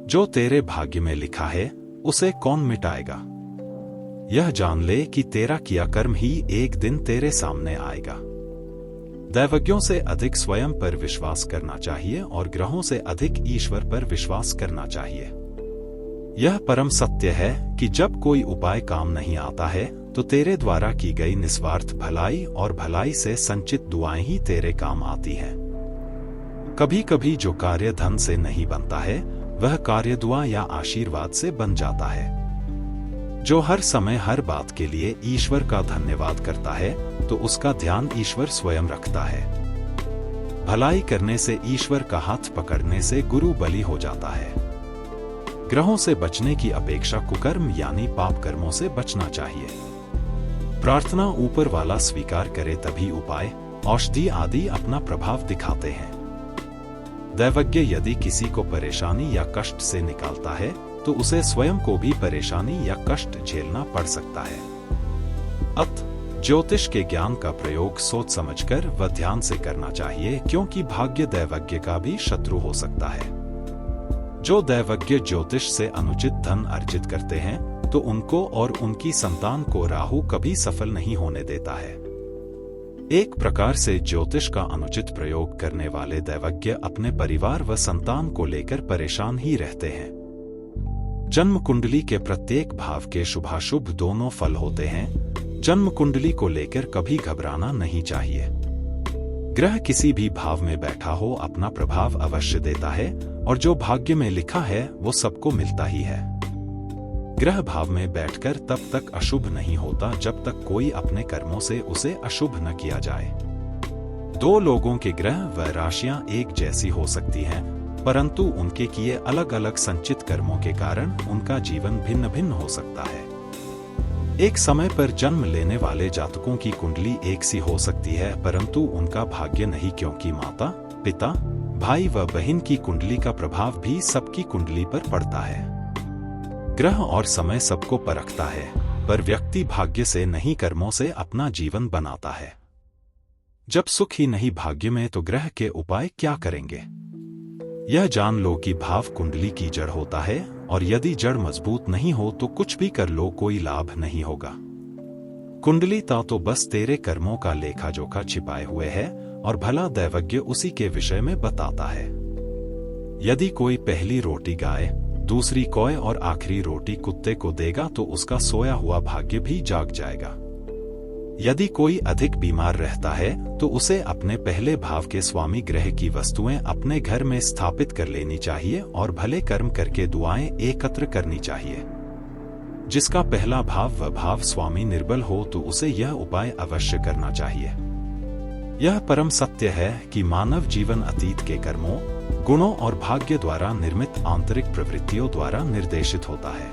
जो तेरे भाग्य में लिखा है उसे कौन मिटाएगा। यह जान ले कि तेरा किया कर्म ही एक दिन तेरे सामने आएगा। दैवज्ञों से अधिक स्वयं पर विश्वास करना चाहिए और ग्रहों से अधिक ईश्वर पर विश्वास करना चाहिए। यह परम सत्य है कि जब कोई उपाय काम नहीं आता है तो तेरे द्वारा की गई निस्वार्थ भलाई और भलाई से संचित दुआएं ही तेरे काम आती हैं। कभी कभी जो कार्य धन से नहीं बनता है वह कार्य दुआ या आशीर्वाद से बन जाता है। जो हर समय हर बात के लिए ईश्वर का धन्यवाद करता है तो उसका ध्यान ईश्वर स्वयं रखता है। भलाई करने से ईश्वर का हाथ पकड़ने से गुरु बलि हो जाता है। ग्रहों से बचने की अपेक्षा कुकर्म यानी पाप कर्मों से बचना चाहिए। प्रार्थना ऊपर वाला स्वीकार करे तभी उपाय औषधि आदि अपना प्रभाव दिखाते हैं। दैवज्ञ यदि किसी को परेशानी या कष्ट से निकालता है तो उसे स्वयं को भी परेशानी या कष्ट झेलना पड़ सकता है। अत ज्योतिष के ज्ञान का प्रयोग सोच समझकर व ध्यान से करना चाहिए, क्योंकि भाग्य दैवज्ञ का भी शत्रु हो सकता है। जो दैवज्ञ ज्योतिष से अनुचित धन अर्जित करते हैं तो उनको और उनकी संतान को राहु कभी सफल नहीं होने देता है। एक प्रकार से ज्योतिष का अनुचित प्रयोग करने वाले दैवज्ञ अपने परिवार व संतान को लेकर परेशान ही रहते हैं। जन्म कुंडली के प्रत्येक भाव के शुभाशुभ दोनों फल होते हैं। जन्म कुंडली को लेकर कभी घबराना नहीं चाहिए। ग्रह किसी भी भाव में बैठा हो अपना प्रभाव अवश्य देता है और जो भाग्य में लिखा है वो सबको मिलता ही है। ग्रह भाव में बैठकर तब तक अशुभ नहीं होता जब तक कोई अपने कर्मों से उसे अशुभ न किया जाए। दो लोगों के ग्रह व राशियां एक जैसी हो सकती हैं, परंतु उनके किए अलग अलग संचित कर्मों के कारण उनका जीवन भिन्न भिन्न हो सकता है। एक समय पर जन्म लेने वाले जातकों की कुंडली एक सी हो सकती है, परंतु उनका भाग्य नहीं, क्योंकि माता, पिता, भाई व बहन की कुंडली का प्रभाव भी सबकी कुंडली पर पड़ता है। ग्रह और समय सबको परखता है, पर व्यक्ति भाग्य से नहीं कर्मों से अपना जीवन बनाता है। जब सुख ही नहीं भाग्य में तो ग्रह के उपाय क्या करेंगे। यह जान लो कि भाव कुंडली की जड़ होता है और यदि जड़ मजबूत नहीं हो तो कुछ भी कर लो कोई लाभ नहीं होगा। कुंडली तो बस तेरे कर्मों का लेखा जोखा छिपाए हुए है और भला दैवज्ञ उसी के विषय में बताता है। यदि कोई पहली रोटी गाय, दूसरी कौए और आखिरी रोटी कुत्ते को देगा तो उसका सोया हुआ भाग्य भी जाग जाएगा। यदि कोई अधिक बीमार रहता है तो उसे अपने पहले भाव के स्वामी ग्रह की वस्तुएं अपने घर में स्थापित कर लेनी चाहिए और भले कर्म करके दुआएं एकत्र करनी चाहिए। जिसका पहला भाव व भाव स्वामी निर्बल हो तो उसे यह उपाय अवश्य करना चाहिए। यह परम सत्य है कि मानव जीवन अतीत के कर्मों, गुणों और भाग्य द्वारा निर्मित आंतरिक प्रवृत्तियों द्वारा निर्देशित होता है।